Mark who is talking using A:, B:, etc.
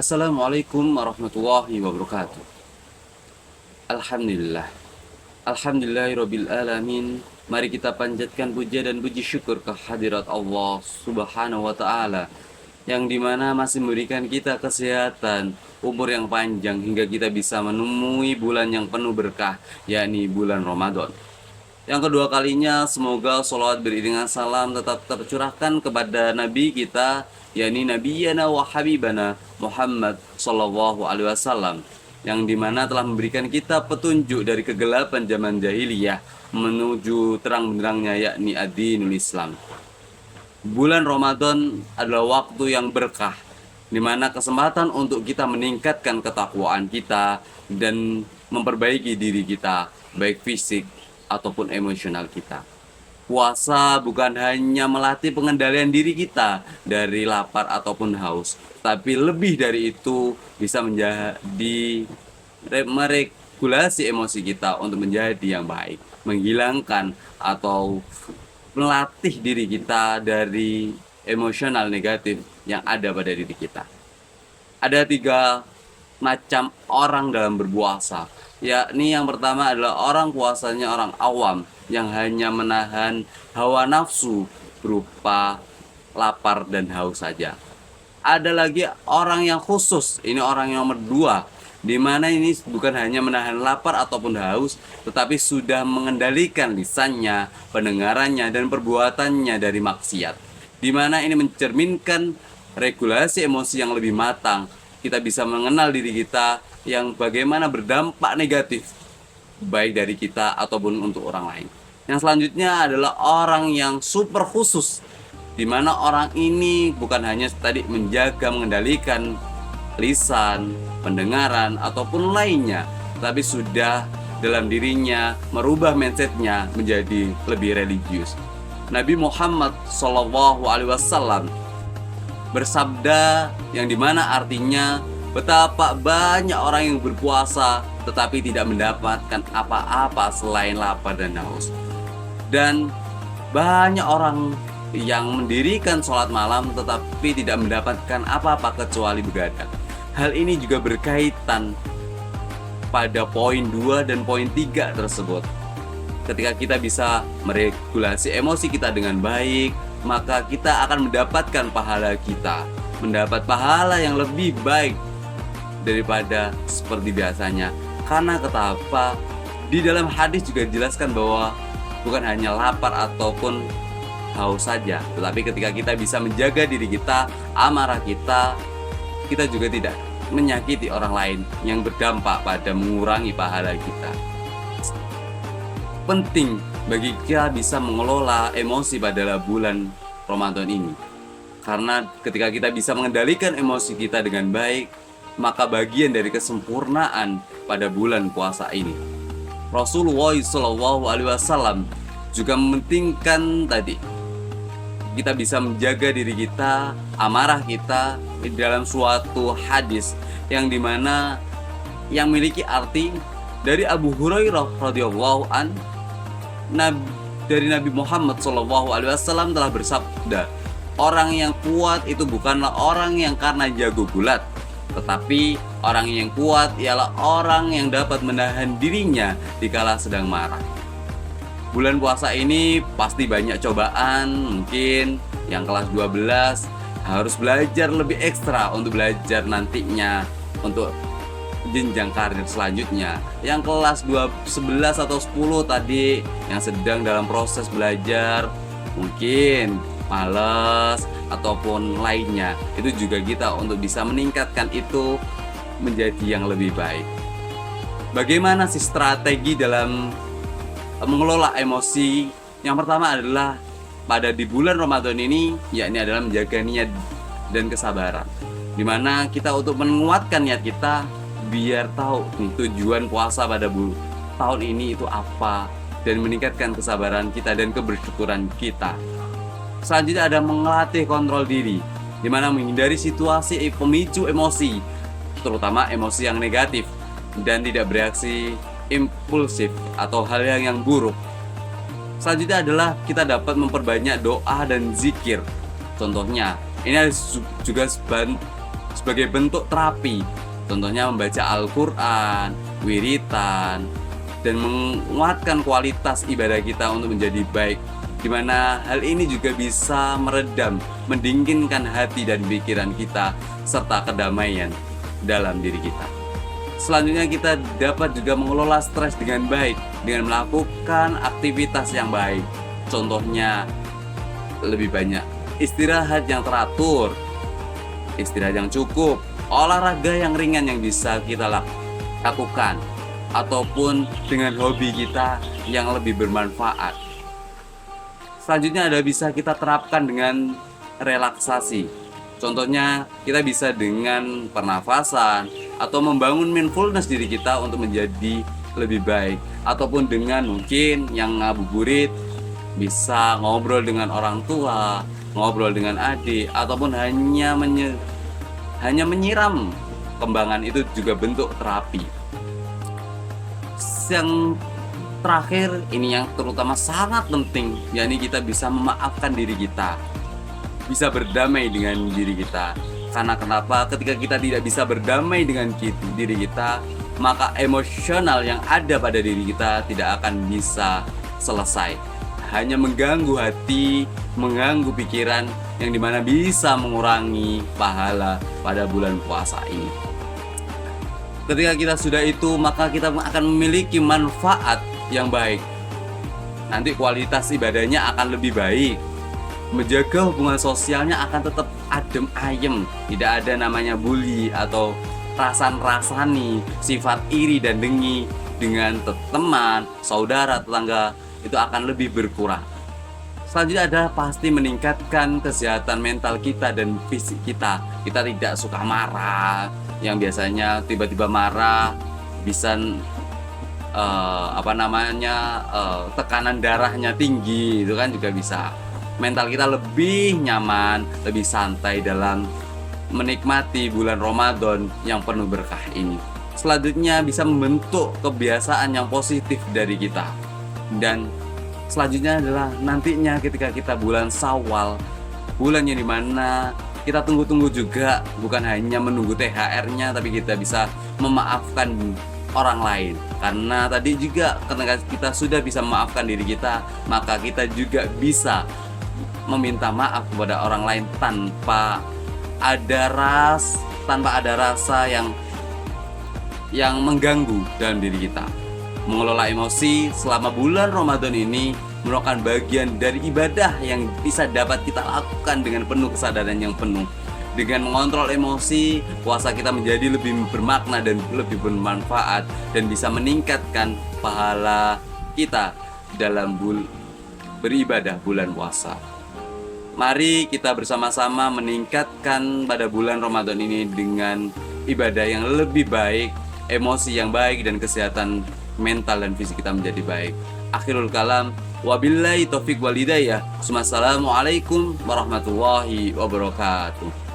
A: Assalamualaikum warahmatullahi wabarakatuh. Alhamdulillah. Alhamdulillahirabbil alamin. Mari kita panjatkan puja dan puji syukur kehadirat Allah Subhanahu wa taala yang dimana masih memberikan kita kesehatan, umur yang panjang hingga kita bisa menemui bulan yang penuh berkah, yakni bulan Ramadan. Yang kedua kalinya, semoga sholawat beriringan salam tetap tercurahkan kepada Nabi kita, yakni Nabiyana wa Habibana Muhammad Sallallahu Alaihi Wasallam, yang dimana telah memberikan kita petunjuk dari kegelapan zaman jahiliyah menuju terang benderangnya, yakni ad-dinul Islam. Bulan Ramadan adalah waktu yang berkah, dimana kesempatan untuk kita meningkatkan ketakwaan kita dan memperbaiki diri kita, baik fisik ataupun emosional kita. Puasa bukan hanya melatih pengendalian diri kita dari lapar ataupun haus, tapi lebih dari itu bisa menjadi meregulasi emosi kita untuk menjadi yang baik, menghilangkan atau melatih diri kita dari emosional negatif yang ada pada diri kita. Ada 3 macam orang dalam berpuasa, yakni yang pertama adalah orang puasanya orang awam yang hanya menahan hawa nafsu berupa lapar dan haus saja. Ada lagi orang yang khusus, ini orang yang nomor 2, di mana ini bukan hanya menahan lapar ataupun haus, tetapi sudah mengendalikan lisannya, pendengarannya, dan perbuatannya dari maksiat. Di mana ini mencerminkan regulasi emosi yang lebih matang. Kita bisa mengenal diri kita yang bagaimana berdampak negatif, baik dari kita ataupun untuk orang lain. Yang selanjutnya adalah orang yang super khusus, di mana orang ini bukan hanya tadi menjaga mengendalikan lisan, pendengaran, ataupun lainnya, tapi sudah dalam dirinya merubah mindsetnya menjadi lebih religius. Nabi Muhammad SAW bersabda yang dimana artinya betapa banyak orang yang berpuasa tetapi tidak mendapatkan apa-apa selain lapar dan haus. Dan banyak orang yang mendirikan sholat malam tetapi tidak mendapatkan apa-apa kecuali begadang. Hal ini juga berkaitan pada poin 2 dan poin 3 tersebut. Ketika kita bisa meregulasi emosi kita dengan baik, maka kita akan mendapatkan pahala kita, mendapat pahala yang lebih baik daripada seperti biasanya. Karena kata apa? Di dalam hadis juga dijelaskan bahwa bukan hanya lapar ataupun haus saja, tetapi ketika kita bisa menjaga diri kita, amarah kita juga tidak menyakiti orang lain yang berdampak pada mengurangi pahala kita. Penting bagi kita bisa mengelola emosi pada bulan Ramadan ini, karena ketika kita bisa mengendalikan emosi kita dengan baik, maka bagian dari kesempurnaan pada bulan puasa ini. Rasulullah SAW juga mementingkan tadi kita bisa menjaga diri kita, amarah kita di dalam suatu hadis yang dimana yang memiliki arti dari Abu Hurairah radhiyallahu an, dari Nabi Muhammad SAW telah bersabda, orang yang kuat itu bukanlah orang yang karena jago gulat, tetapi orang yang kuat ialah orang yang dapat menahan dirinya dikala sedang marah. Bulan puasa ini pasti banyak cobaan, mungkin yang kelas 12 harus belajar lebih ekstra untuk belajar nantinya untuk jenjang karir selanjutnya. Yang kelas 11 atau 10 tadi yang sedang dalam proses belajar, mungkin malas ataupun lainnya, itu juga kita untuk bisa meningkatkan itu menjadi yang lebih baik. Bagaimana sih strategi dalam mengelola emosi? Yang pertama adalah pada di bulan Ramadan ini, yakni adalah menjaga niat dan kesabaran, dimana kita untuk menguatkan niat kita biar tahu nih, tujuan puasa pada tahun ini itu apa, dan meningkatkan kesabaran kita dan kebersyukuran kita. Selanjutnya ada melatih kontrol diri, dimana menghindari situasi pemicu emosi, terutama emosi yang negatif, dan tidak bereaksi impulsif atau hal yang buruk. Selanjutnya adalah kita dapat memperbanyak doa dan zikir. Contohnya, ini juga sebagai bentuk terapi. Contohnya membaca Al-Quran, wiritan, dan menguatkan kualitas ibadah kita untuk menjadi baik, di mana hal ini juga bisa meredam, mendinginkan hati dan pikiran kita, serta kedamaian dalam diri kita. Selanjutnya kita dapat juga mengelola stres dengan baik dengan melakukan aktivitas yang baik. Contohnya lebih banyak istirahat yang teratur, istirahat yang cukup, olahraga yang ringan yang bisa kita lakukan, ataupun dengan hobi kita yang lebih bermanfaat. Selanjutnya ada bisa kita terapkan dengan relaksasi. Contohnya kita bisa dengan pernafasan atau membangun mindfulness diri kita untuk menjadi lebih baik, ataupun dengan mungkin yang ngabuburit bisa ngobrol dengan orang tua, ngobrol dengan adik, ataupun hanya menyiram kembangan, itu juga bentuk terapi. Yang terakhir ini yang terutama sangat penting, yakni kita bisa memaafkan diri kita, bisa berdamai dengan diri kita. Karena kenapa? Ketika kita tidak bisa berdamai dengan diri kita, maka emosional yang ada pada diri kita tidak akan bisa selesai. Hanya mengganggu hati, mengganggu pikiran, yang dimana bisa mengurangi pahala pada bulan puasa ini. Ketika kita sudah itu, maka kita akan memiliki manfaat yang baik. Nanti kualitas ibadahnya akan lebih baik. Menjaga hubungan sosialnya akan tetap adem ayem, tidak ada namanya bully atau rasan-rasani, sifat iri dan dengki dengan teman, saudara, tetangga, itu akan lebih berkurang. Selanjutnya adalah pasti meningkatkan kesehatan mental kita dan fisik kita. Kita tidak suka marah, yang biasanya tiba-tiba marah bisa tekanan darahnya tinggi, itu kan juga bisa. Mental kita lebih nyaman, lebih santai dalam menikmati bulan Ramadan yang penuh berkah ini. Selanjutnya bisa membentuk kebiasaan yang positif dari kita. Dan selanjutnya adalah nantinya ketika kita bulan Syawal, bulan yang dimana kita tunggu-tunggu juga, bukan hanya menunggu THR-nya, tapi kita bisa memaafkan orang lain. Karena tadi juga ketika kita sudah bisa memaafkan diri kita, maka kita juga bisa meminta maaf kepada orang lain tanpa ada rasa yang mengganggu dalam diri kita. Mengelola emosi selama bulan Ramadan ini merupakan bagian dari ibadah yang bisa dapat kita lakukan dengan penuh kesadaran yang penuh. Dengan mengontrol emosi, puasa kita menjadi lebih bermakna dan lebih bermanfaat, dan bisa meningkatkan pahala kita dalam beribadah bulan puasa. Mari kita bersama-sama meningkatkan pada bulan Ramadan ini dengan ibadah yang lebih baik, emosi yang baik, dan kesehatan mental dan fisik kita menjadi baik. Akhirul kalam, wabillahi taufiq wal hidayah. Wassalamualaikum warahmatullahi wabarakatuh.